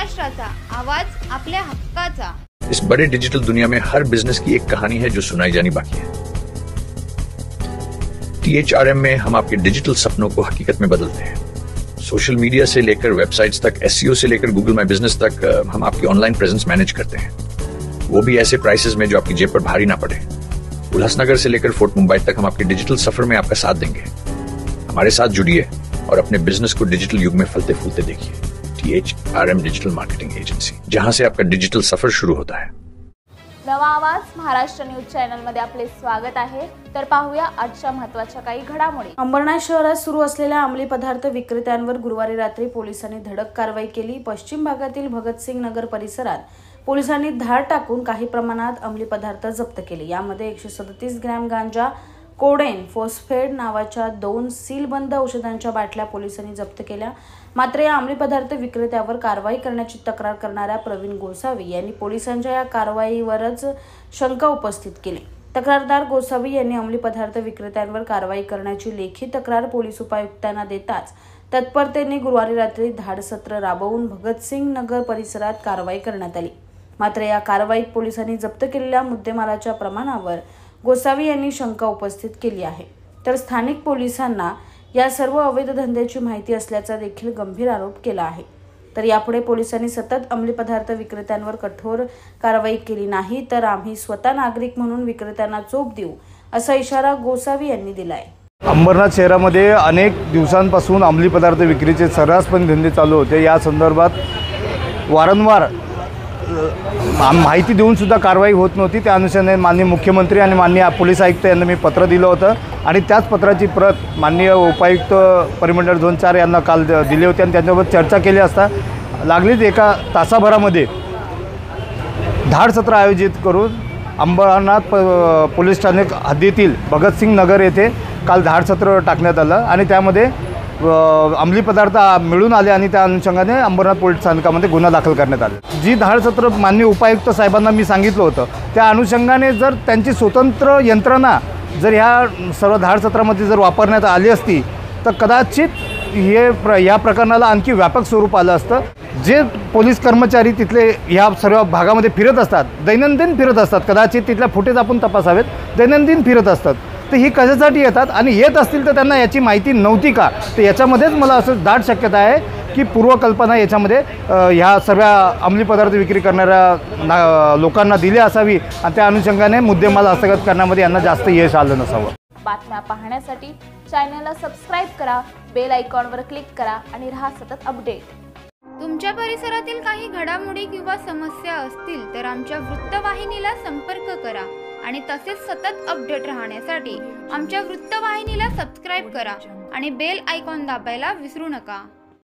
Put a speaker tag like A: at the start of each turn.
A: महाराष्ट्राचा आवाज आपल्या हक्काचा।
B: इस बड़े डिजिटल दुनिया में हर बिजनेस की एक कहानी है जो सुनाई जानी बाकी है। THRM में हम आपके डिजिटल सपनों को हकीकत में बदलते हैं। सोशल मीडिया से लेकर वेबसाइट्स तक, SEO से लेकर गूगल माई बिजनेस तक हम आपकी ऑनलाइन प्रेजेंस मैनेज करते हैं, वो भी ऐसे प्राइसेस में जो आपकी जेब पर भारी ना पड़े। उल्लासनगर से लेकर फोर्ट मुंबई तक हम आपके डिजिटल सफर में आपका साथ देंगे। हमारे साथ जुड़िए और अपने बिजनेस को डिजिटल युग में फलते फूलते देखिए। THRM डिजिटल मार्केटिंग एजन्सी, जहां से आपका डिजिटल सफर शुरू होता है।
C: नवा आवाज महाराष्ट्र न्यूज चॅनल मध्ये आपले स्वागत आहे। तर पाहूया आजच्या महत्त्वाच्या काही घडामोडी। अंबरनाथ शहरात सुरू असलेल्या अंमली पदार्थ विक्रेत्यांवर गुरुवारी रात्री पोलिसांनी धडक कारवाई केली। पश्चिम भागातील भगतसिंग नगर परिसरात पोलिसांनी धाड टाकून काही प्रमाणात अंमली पदार्थ जप्त केले। यामध्ये 137 ग्रॅम गांजा, कोडेन, फॉस्फेट नावाच्या 2 सीलबंद औषधांच्या बाटल्या पोलिसांनी जप्त केल्या। मात्र या अंमली पदार्थ विक्रेत्यावर कारवाई करण्याची तक्रार करणाऱ्या प्रवीण गोसावी यांनी पोलिसांच्या या कारवाईवरच शंका उपस्थित केली। तक्रारदार गोसावी यांनी अंमली पदार्थ विक्रेत्यांवर कारवाई करण्याची लेखी तक्रार पोलीस उपायुक्तांना देताच तत्परतेने गुरुवारी रात्री धाडसत्र राबवून भगतसिंग नगर परिसरात कारवाई करण्यात आली। मात्र या कारवाईत पोलिसांनी जप्त केलेल्या मुद्देमालाच्या प्रमाणावर गोसावी यांनी शंका उपस्थित केली आहे। तर स्थानिक पोलिसांना या सर्व अवैध धंद्याची माहिती असल्याचा देखील गंभीर आरोप केला आहे। तर यापुढे पोलिसांनी सतत अंमली पदार्थ विक्रेत्यांवर कठोर कारवाई केली नाही तर आम्ही स्वतः नागरिक म्हणून विक्रेत्यांना चोप देऊ, असा इशारा गोसावी यांनी दिलाय।
D: अंबरनाथ शहरामध्ये अनेक दिवसांपासून अंमली पदार्थ विक्रीचे सर्रासपणे धंदे चालू होते। या संदर्भात वारंवार माहिती देऊन सुद्धा कारवाई होत नव्हती। त्या अनुषंगाने माननीय मुख्यमंत्री आणि माननीय पोलीस आयुक्त यांना मी पत्र दिलं होतं आणि त्याच पत्राची प्रत माननीय उपायुक्त परिमंडळ झोन 4 यांना काल दिली होती आणि त्यांच्यासोबत चर्चा केली असता लागलीच एका तासाभरामध्ये धाडसत्र आयोजित करून अंबरनाथ पोलीस ठाणे हद्दीतील भगतसिंग नगर येथे काल धाडसत्र टाकण्यात आलं आणि त्यामध्ये अंमली पदार्थ मिळून आले आणि त्या अनुषंगाने अंबरनाथ पोलीस स्थानकामध्ये गुन्हा दाखल करण्यात आला। जी धाडसत्र माननीय उपायुक्त साहेबांना मी सांगितलं होतं त्या अनुषंगाने जर त्यांची स्वतंत्र यंत्रणा जर ह्या सर्व धाडसत्रामध्ये जर वापरण्यात आली असती तर कदाचित या प्रकरणाला आणखी व्यापक स्वरूप आलं असतं। जे पोलीस कर्मचारी तिथले ह्या सर्व भागामध्ये फिरत असतात, दैनंदिन फिरत असतात, कदाचित तिथल्या फुटेज आपण तपासावेत, दैनंदिन फिरत असतात, तर ही कशासाठी येतात आणि येत असतील तर त्यांना याची माहिती नव्हती का? तर याच्यामध्येच मला असं दाट शक्यता आहे की पूर्वकल्पना याच्यामध्ये ह्या सर्व अंमली पदार्थ विक्री करणाऱ्या लोकांना दिली असावी आणि त्या अनुषंगाने मुद्देमाल हस्तगत करण्यामध्ये यांना जास्त यश आलं नसावं।
C: बातम्या पाहण्यासाठी चॅनलला सबस्क्राइब करा, बेल आयकॉनवर क्लिक करा आणि रहा सतत अपडेट।
A: तुमच्या परिसरातील काही घडामोडी किंवा समस्या असतील तर आमच्या वृत्तवाहिनीला संपर्क करा आणि तसेच सतत अपडेट राहण्यासाठी आमच्या वृत्तवाहिनीला सबस्क्राइब करा आणि बेल आयकॉन दाबायला विसरू नका।